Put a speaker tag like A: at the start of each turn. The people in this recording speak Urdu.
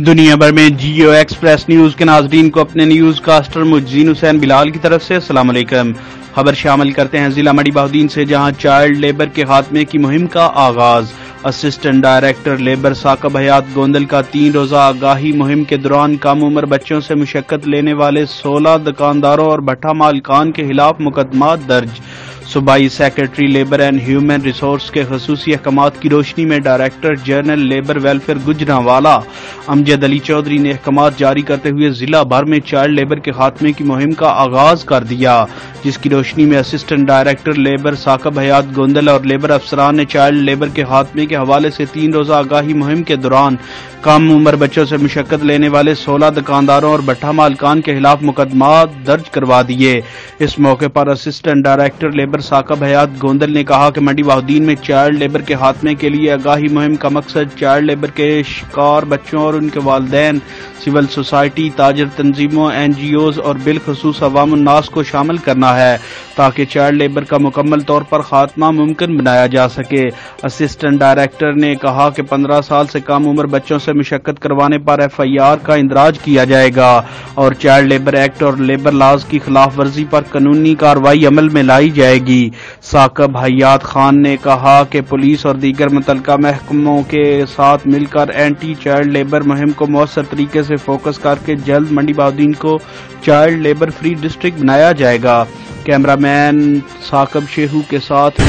A: دنیا بھر میں جیو ایکسپریس نیوز کے ناظرین کو اپنے نیوز کاسٹر مجزین حسین بلال کی طرف سے السلام علیکم۔ خبر شامل کرتے ہیں ضلع منڈی بہاؤدین سے، جہاں چائلڈ لیبر کے خاتمے کی مہم کا آغاز۔ اسسٹنٹ ڈائریکٹر لیبر ثاقب حیات گوندل کا 3 روزہ آگاہی مہم کے دوران کم عمر بچوں سے مشقت لینے والے 16 دکانداروں اور بھٹا مالکان کے خلاف مقدمات درج۔ صوبائی secretary labour and human resource کے خصوصی احکامات کی روشنی میں director general labour welfare Gujranwala Amjad Ali Chaudhry نے احکامات جاری کرتے ہوئے ضلع بھر میں چائلڈ لیبر کے خاتمے کی مہم کا آغاز کر دیا، جس کی روشنی میں اسسٹنٹ ڈائریکٹر لیبر ثاقب حیات گوندل اور لیبر افسران نے چائلڈ لیبر کے خاتمے کے حوالے سے 3 روزہ آگاہی مہم کے دوران کم عمر بچوں سے مشقت لینے والے 16 دکانداروں اور بھٹا مالکان کے خلاف مقدمات درج کروا دیے۔ اس موقع پر اسسٹنٹ ڈائریکٹر لیبر ثاقب حیات گوندل نے کہا کہ منڈی بہاؤدین میں چائلڈ لیبر کے خاتمے کے لیے آگاہی مہم کا مقصد چائلڈ لیبر کے شکار بچوں اور ان کے والدین، سول سوسائٹی، تاجر تنظیموں، این جی اوز اور بالخصوص عوام الناس کو شامل کرنا ہے تاکہ چائلڈ لیبر کا مکمل طور پر خاتمہ ممکن بنایا جا سکے۔ اسسٹنٹ ڈائریکٹر نے کہا کہ 15 سال سے کم عمر بچوں سے مشقت کروانے پر ایف آئی آر کا اندراج کیا جائے گا اور چائلڈ لیبر ایکٹ اور لیبر لاز کی خلاف ورزی پر قانونی کارروائی عمل میں لائی جائے گی۔ ثاقب حیات خان نے کہا کہ پولیس اور دیگر متعلقہ محکموں کے ساتھ مل کر اینٹی چائلڈ لیبر مہم کو مؤثر طریقے سے فوکس کر کے جلد منڈی بہاؤدین کو چائلڈ لیبر فری ڈسٹرکٹ بنایا جائے گا۔ کیمرہ مین ثاقب شیخو کے ساتھ